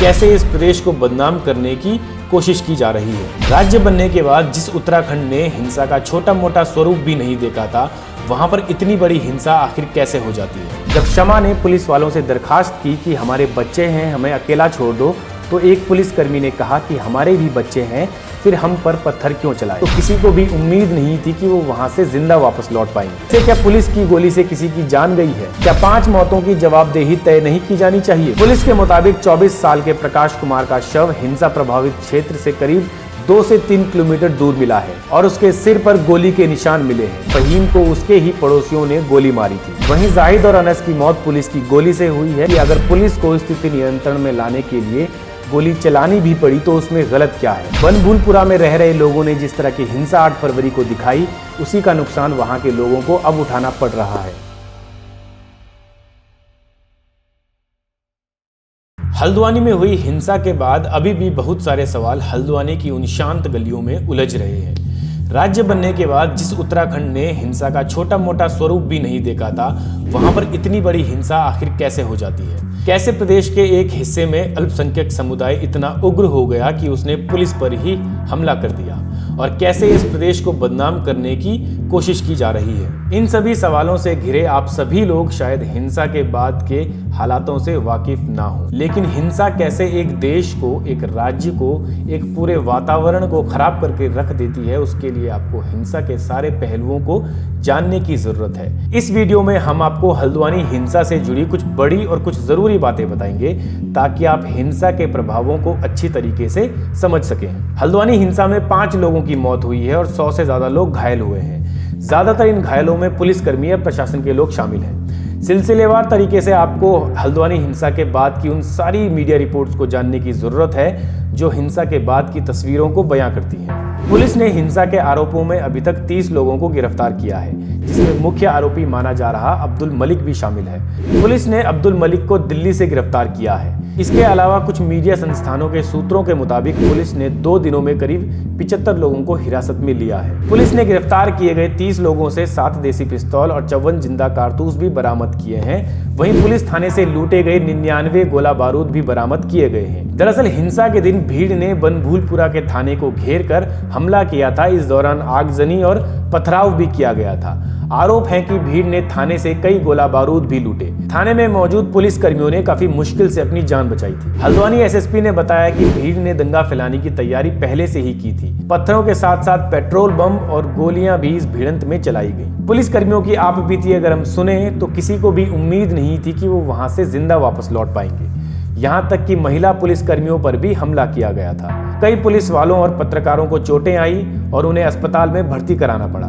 कैसे इस प्रदेश को बदनाम करने की कोशिश की जा रही है। राज्य बनने के बाद जिस उत्तराखंड ने हिंसा का छोटा मोटा स्वरूप भी नहीं देखा था, वहां पर इतनी बड़ी हिंसा आखिर कैसे हो जाती है। जब शमा ने पुलिस वालों से दरखास्त की कि हमारे बच्चे हैं, हमें अकेला छोड़ दो, तो एक पुलिसकर्मी ने कहा कि हमारे भी बच्चे हैं, फिर हम पर पत्थर क्यों चलाए। तो किसी को भी उम्मीद नहीं थी कि वो वहां से जिंदा वापस लौट पाएंगे। इससे क्या पुलिस की गोली से किसी की जान गई है? क्या 5 मौतों की जवाबदेही तय नहीं की जानी चाहिए? पुलिस के मुताबिक 24 साल के प्रकाश कुमार का शव हिंसा प्रभावित क्षेत्र से करीब 2 से 3 किलोमीटर दूर मिला है और उसके सिर पर गोली के निशान मिले हैं। फहीम को उसके ही पड़ोसियों ने गोली मारी थी। वहीं जाहिद और अनस की मौत पुलिस की गोली से हुई है कि अगर पुलिस को स्थिति नियंत्रण में लाने के लिए गोली चलानी भी पड़ी तो उसमें गलत क्या है। बनभूलपुरा में रह रहे लोगों ने जिस तरह की हिंसा 8 फरवरी को दिखाई, उसी का नुकसान वहां के लोगों को अब उठाना पड़ रहा है। हल्द्वानी में हुई हिंसा के बाद अभी भी बहुत सारे सवाल हल्द्वानी की उन शांत गलियों में उलझ रहे हैं। राज्य बनने के बाद जिस उत्तराखंड ने हिंसा का छोटा मोटा स्वरूप भी नहीं देखा था, वहां पर इतनी बड़ी हिंसा आखिर कैसे हो जाती है। कैसे प्रदेश के एक हिस्से में अल्पसंख्यक समुदाय इतना उग्र हो गया कि उसने पुलिस पर ही हमला कर दिया, और कैसे इस प्रदेश को बदनाम करने की कोशिश की जा रही है। इन सभी सवालों से घिरे आप सभी लोग शायद हिंसा के बाद के हालातों से वाकिफ ना हो, लेकिन हिंसा कैसे एक देश को, एक राज्य को, एक पूरे वातावरण को खराब करके रख देती है, उसके लिए आपको हिंसा के सारे पहलुओं को जानने की जरूरत है। इस वीडियो में हम आपको हल्द्वानी हिंसा से जुड़ी कुछ बड़ी और कुछ जरूरी बातें बताएंगे ताकि आप हिंसा के प्रभावों को अच्छी तरीके से समझ सकें। हल्द्वानी हिंसा में 5 लोगों की मौत हुई है और 100 से ज्यादा लोग घायल हुए हैं। ज्यादातर इन घायलों में पुलिसकर्मी या प्रशासन के लोग शामिल हैं। सिलसिलेवार तरीके से आपको हल्द्वानी हिंसा के बाद की उन सारी मीडिया रिपोर्ट्स को जानने की जरूरत है जो हिंसा के बाद की तस्वीरों को बयां करती हैं। पुलिस ने हिंसा के आरोपों में अभी तक 30 लोगों को गिरफ्तार किया है, जिसमें मुख्य आरोपी माना जा रहा अब्दुल मलिक भी शामिल है। पुलिस ने अब्दुल मलिक को दिल्ली से गिरफ्तार किया है। इसके अलावा कुछ मीडिया संस्थानों के सूत्रों के मुताबिक पुलिस ने 2 दिनों में करीब 75 लोगों को हिरासत में लिया है। पुलिस ने गिरफ्तार किए गए 30 लोगों से 7 देसी पिस्तौल और 54 जिंदा कारतूस भी बरामद किए हैं। वहीं पुलिस थाने से लूटे गए 99 गोला बारूद भी बरामद किए गए हैं। दरअसल हिंसा के दिन भीड़ ने बनभूलपुरा के थाने को घेर कर हमला किया था। इस दौरान आगजनी और पथराव भी किया गया था। आरोप है कि भीड़ ने थाने से कई गोला बारूद भी लूटे। थाने में मौजूद पुलिस कर्मियों ने काफी मुश्किल से अपनी जान बचाई थी। हल्द्वानी एसएसपी ने बताया कि भीड़ ने दंगा फैलाने की तैयारी पहले से ही की थी। पत्थरों के साथ साथ पेट्रोल बम और गोलियां भी इस भिड़ंत में चलाई गई। पुलिस कर्मियों की आपबीती अगर हम सुने तो किसी को भी उम्मीद नहीं थी कि वो वहां से जिंदा वापस लौट पाएंगे। यहाँ तक कि महिला पुलिस कर्मियों पर भी हमला किया गया था। कई पुलिस वालों और पत्रकारों को चोटें आई और उन्हें अस्पताल में भर्ती कराना पड़ा।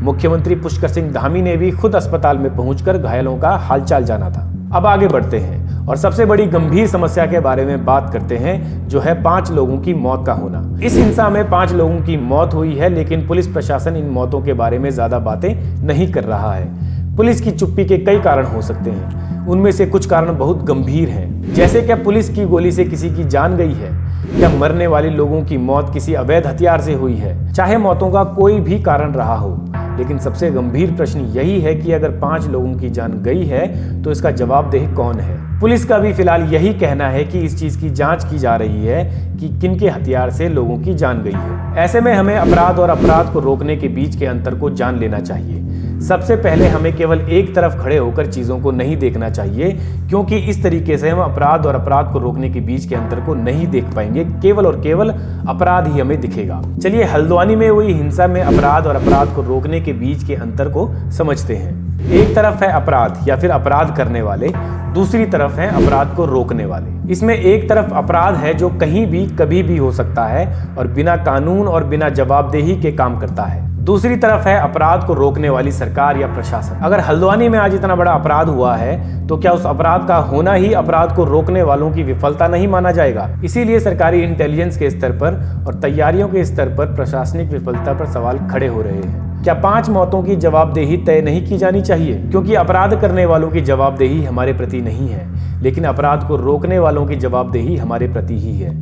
मुख्यमंत्री पुष्कर सिंह धामी ने भी खुद अस्पताल में पहुंचकर घायलों का हालचाल जाना था। अब आगे बढ़ते हैं और सबसे बड़ी गंभीर समस्या के बारे में बात करते हैं, जो है 5 लोगों की मौत का होना। इस हिंसा में 5 लोगों की मौत हुई है, लेकिन पुलिस प्रशासन इन मौतों के बारे में ज्यादा बातें नहीं कर रहा है। पुलिस की चुप्पी के कई कारण हो सकते हैं। उनमें से कुछ कारण बहुत गंभीर हैं, जैसे क्या पुलिस की गोली से किसी की जान गई है, क्या मरने वाले लोगों की मौत किसी अवैध हथियार से हुई है। चाहे मौतों का कोई भी कारण रहा हो, लेकिन सबसे गंभीर प्रश्न यही है कि अगर 5 लोगों की जान गई है तो इसका जवाबदेह कौन है। पुलिस का भी फिलहाल यही कहना है कि इस चीज की जांच की जा रही है कि किनके हथियार से लोगों की जान गई है। ऐसे में हमें अपराध और अपराध को रोकने के बीच के अंतर को जान लेना चाहिए। सबसे पहले हमें केवल एक तरफ खड़े होकर चीजों को नहीं देखना चाहिए, क्योंकि इस तरीके से हम अपराध और अपराध को रोकने के बीच के अंतर को नहीं देख पाएंगे। केवल और केवल अपराध ही हमें दिखेगा। चलिए हल्द्वानी में हुई हिंसा में अपराध और अपराध को रोकने के बीच के अंतर को समझते हैं। एक तरफ है अपराध या फिर अपराध करने वाले, दूसरी तरफ है अपराध को रोकने वाले। इसमें एक तरफ अपराध है जो कहीं भी कभी भी हो सकता है और बिना कानून और बिना जवाबदेही के काम करता है। दूसरी तरफ है अपराध को रोकने वाली सरकार या प्रशासन। अगर हल्द्वानी में आज इतना बड़ा अपराध हुआ है तो क्या उस अपराध का होना ही अपराध को रोकने वालों की विफलता नहीं माना जाएगा? इसीलिए सरकारी इंटेलिजेंस के स्तर पर और तैयारियों के स्तर पर प्रशासनिक विफलता पर सवाल खड़े हो रहे हैं। क्या 5 मौतों की जवाबदेही तय नहीं की जानी चाहिए? क्योंकि अपराध करने वालों की जवाबदेही हमारे प्रति नहीं है, लेकिन अपराध को रोकने वालों की जवाबदेही हमारे प्रति ही है।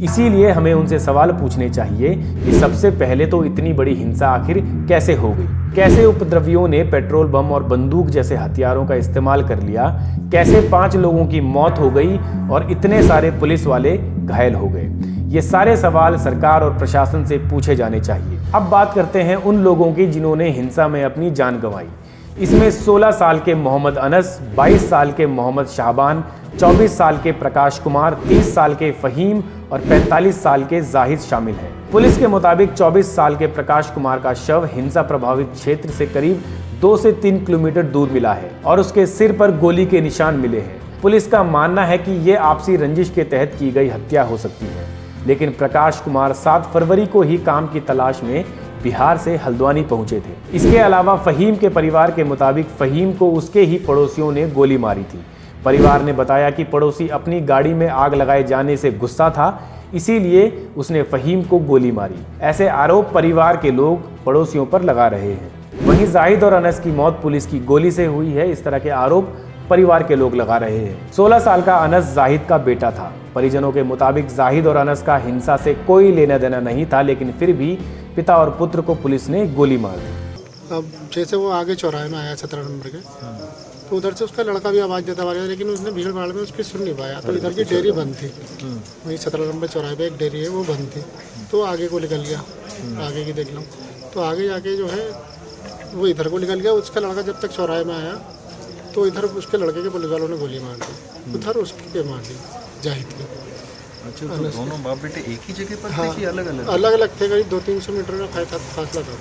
इसीलिए हमें उनसे सवाल पूछने चाहिए कि सबसे पहले तो इतनी बड़ी हिंसा आखिर कैसे हो गई, कैसे उपद्रवियों ने पेट्रोल बम और बंदूक जैसे हथियारों का इस्तेमाल कर लिया, कैसे 5 लोगों की मौत हो गई और इतने सारे पुलिस वाले घायल हो गए। ये सारे सवाल सरकार और प्रशासन से पूछे जाने चाहिए। अब बात करते हैं उन लोगों की जिन्होंने हिंसा में अपनी जान गंवाई। इसमें 16 साल के मोहम्मद अनस, 22 साल के मोहम्मद शाहबान, 24 साल के प्रकाश कुमार, 30 साल के फहीम और 45 साल के जाहिद शामिल हैं। पुलिस के मुताबिक 24 साल के प्रकाश कुमार का शव हिंसा प्रभावित क्षेत्र से करीब 2 से 3 किलोमीटर दूर मिला है और उसके सिर पर गोली के निशान मिले हैं। पुलिस का मानना है कि ये आपसी रंजिश के तहत की गई हत्या हो सकती है, लेकिन प्रकाश कुमार 7 फरवरी को ही काम की तलाश में बिहार से हल्द्वानी पहुंचे थे। इसके अलावा फहीम के परिवार के मुताबिक फहीम को उसके ही पड़ोसियों ने गोली मारी थी। परिवार ने बताया कि पड़ोसी अपनी गाड़ी में आग लगाए जाने से गुस्सा था, इसीलिए उसने फहीम को गोली मारी। ऐसे आरोप परिवार के लोग पड़ोसियों पर लगा रहे हैं। वहीं जाहिद और अनस की मौत पुलिस की गोली से हुई है, इस तरह के आरोप परिवार के लोग लगा रहे हैं। 16 साल का अनस जाहिद का बेटा था। परिजनों के मुताबिक जाहिद और अनस का हिंसा से कोई लेना देना नहीं था, लेकिन फिर भी पिता और पुत्र को पुलिस ने गोली मार दी। अब जैसे वो आगे चौराहे में आया 17 नंबर के, तो उधर से उसका लड़का भी आवाज़ देता हुआ, लेकिन उसने भीड़ भाड़ में उसकी सुन नहीं पाया। तो इधर की डेयरी बंद थी, वही 17 नंबर चौराहे पे एक डेयरी है, वो बंद थी। तो आगे को निकल गया, आगे की देख लो। तो आगे जाके जो है वो इधर को निकल गया। उसका लड़का जब तक चौराहे में आया तो इधर उसके लड़के के पुलिस वालों ने गोली मार दी, उधर उसके मार दी जाहिद की। अच्छा, तो दोनों बाप बेटे एक ही जगह पर हाँ, थे कि अलग अलग? अलग अलग थे, करीब 200-300 मीटर का फासला था।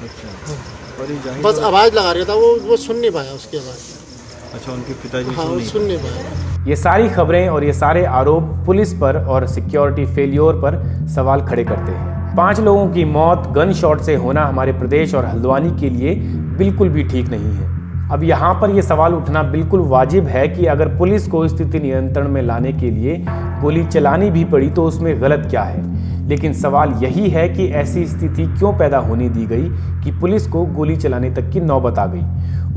अच्छा, और ये जाहिद बस आवाज़ लगा रहा था, वो सुन नहीं पाया उसकी आवाज़। अच्छा, उनके पिताजी हाँ, सुन नहीं पाया। ये सारी खबरें और ये सारे आरोप पुलिस पर और सिक्योरिटी फेलियर पर सवाल खड़े करते हैं। 5 लोगों की मौत गन शॉट से होना हमारे प्रदेश और हल्द्वानी के लिए बिल्कुल भी ठीक नहीं है। अब यहाँ पर यह सवाल उठना बिल्कुल वाजिब है कि अगर पुलिस को स्थिति नियंत्रण में लाने के लिए गोली चलानी भी पड़ी तो उसमें गलत क्या है। लेकिन सवाल यही है कि ऐसी स्थिति क्यों पैदा होने दी गई कि पुलिस को गोली चलाने तक की नौबत आ गई।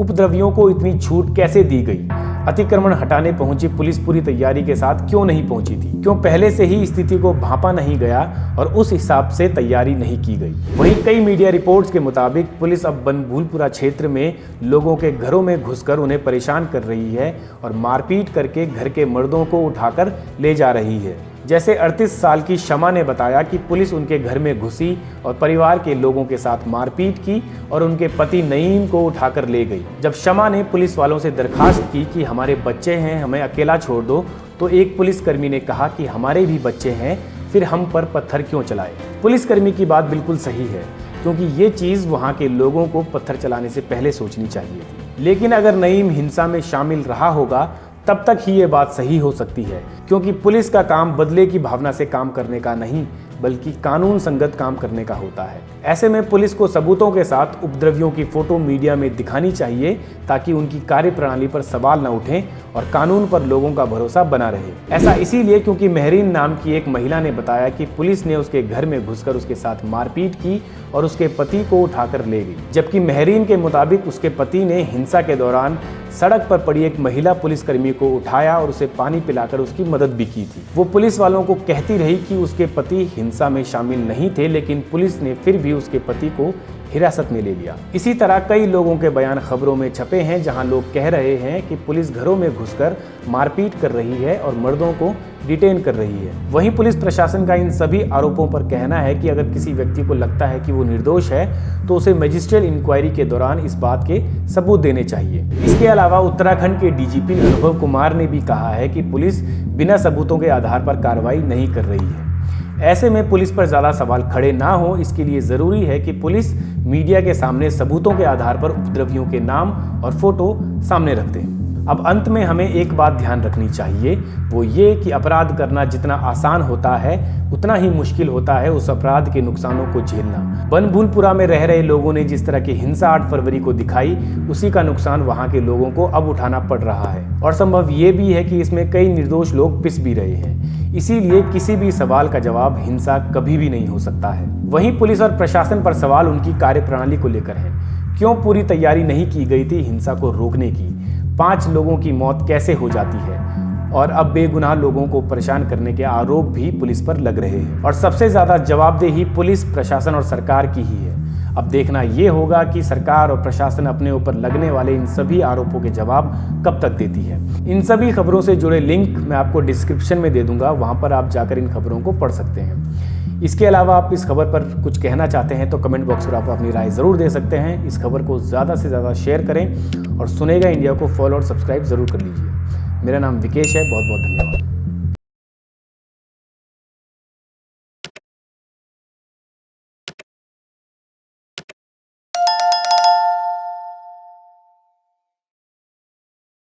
उपद्रवियों को इतनी छूट कैसे दी गई। अतिक्रमण हटाने पहुंची पुलिस पूरी तैयारी के साथ क्यों नहीं पहुंची थी। क्यों पहले से ही स्थिति को भांपा नहीं गया और उस हिसाब से तैयारी नहीं की गई। वहीं कई मीडिया रिपोर्ट्स के मुताबिक पुलिस अब बनभूलपुरा क्षेत्र में लोगों के घरों में घुसकर उन्हें परेशान कर रही है और मारपीट करके घर के मर्दों को उठाकर ले जा रही है। जैसे 38 साल की शमा ने बताया कि पुलिस उनके घर में घुसी और परिवार के लोगों के साथ मारपीट की और उनके पति नईम को उठाकर ले गई। जब शमा ने पुलिस वालों से दरखास्त की कि हमारे बच्चे हैं, हमें अकेला छोड़ दो, तो एक पुलिसकर्मी ने कहा कि हमारे भी बच्चे हैं, फिर हम पर पत्थर क्यों चलाए। पुलिसकर्मी की बात बिल्कुल सही है, क्योंकि ये चीज़ वहाँ के लोगों को पत्थर चलाने से पहले सोचनी चाहिए थी। लेकिन अगर नईम हिंसा में शामिल रहा होगा तब तक ही ये बात सही हो सकती है, क्योंकि पुलिस का काम बदले की भावना से काम करने का नहीं बल्कि कानून संगत काम करने का होता है। ऐसे में पुलिस को सबूतों के साथ उपद्रवियों की फोटो मीडिया में दिखानी चाहिए ताकि उनकी कार्यप्रणाली पर सवाल न उठें और कानून पर लोगों का भरोसा बना रहे। ऐसा इसीलिए क्योंकि महरीन नाम की एक महिला ने बताया कि पुलिस ने उसके घर में घुसकर उसके साथ मारपीट की और उसके पति को उठाकर ले गई। जबकि महरीन के मुताबिक उसके पति ने हिंसा के दौरान सड़क पर पड़ी एक महिला पुलिसकर्मी को उठाया और उसे पानी पिलाकर उसकी मदद भी की थी। वो पुलिस वालों को कहती रही कि उसके पति हिंसा में शामिल नहीं थे, लेकिन पुलिस ने फिर भी उसके पति को हिरासत में ले लिया। इसी तरह कई लोगों के बयान खबरों में छपे हैं जहां लोग कह रहे हैं कि पुलिस घरों में घुसकर मारपीट कर रही है और मर्दों को डिटेन कर रही है। वहीं पुलिस प्रशासन का इन सभी आरोपों पर कहना है कि अगर किसी व्यक्ति को लगता है कि वो निर्दोष है तो उसे मजिस्ट्रियल इंक्वायरी के दौरान इस बात के सबूत देने चाहिए। इसके अलावा उत्तराखंड के डीजीपी अनुभव कुमार ने भी कहा है कि पुलिस बिना सबूतों के आधार पर कार्रवाई नहीं कर रही है। ऐसे में पुलिस पर ज़्यादा सवाल खड़े ना हो, इसके लिए ज़रूरी है कि पुलिस मीडिया के सामने सबूतों के आधार पर उपद्रवियों के नाम और फोटो सामने रख दे। अब अंत में हमें एक बात ध्यान रखनी चाहिए, वो ये कि अपराध करना जितना आसान होता है उतना ही मुश्किल होता है उस अपराध के नुकसानों को झेलना। बनभूलपुरा में रह रहे लोगों ने जिस तरह की हिंसा 8 फरवरी को दिखाई, उसी का नुकसान वहाँ के लोगों को अब उठाना पड़ रहा है। और संभव ये भी है कि इसमें कई निर्दोष लोग पिस भी रहे हैं। इसीलिए किसी भी सवाल का जवाब हिंसा कभी भी नहीं हो सकता है। वहीं पुलिस और प्रशासन पर सवाल उनकी कार्यप्रणाली को लेकर है। क्यों पूरी तैयारी नहीं की गई थी हिंसा को रोकने की? 5 लोगों की मौत कैसे हो जाती है? और अब बेगुनाह लोगों को परेशान करने के आरोप भी पुलिस पर लग रहे हैं। और सबसे ज़्यादा जवाबदेही पुलिस प्रशासन और सरकार की ही है। अब देखना ये होगा कि सरकार और प्रशासन अपने ऊपर लगने वाले इन सभी आरोपों के जवाब कब तक देती है। इन सभी खबरों से जुड़े लिंक मैं आपको डिस्क्रिप्शन में दे दूंगा, वहाँ पर आप जाकर इन खबरों को पढ़ सकते हैं। इसके अलावा आप इस खबर पर कुछ कहना चाहते हैं तो कमेंट बॉक्स पर आप अपनी राय ज़रूर दे सकते हैं। इस खबर को ज़्यादा से ज़्यादा शेयर करें और सुनेगा इंडिया को फॉलो और सब्सक्राइब ज़रूर कर लीजिए। मेरा नाम विकेश है। बहुत बहुत धन्यवाद।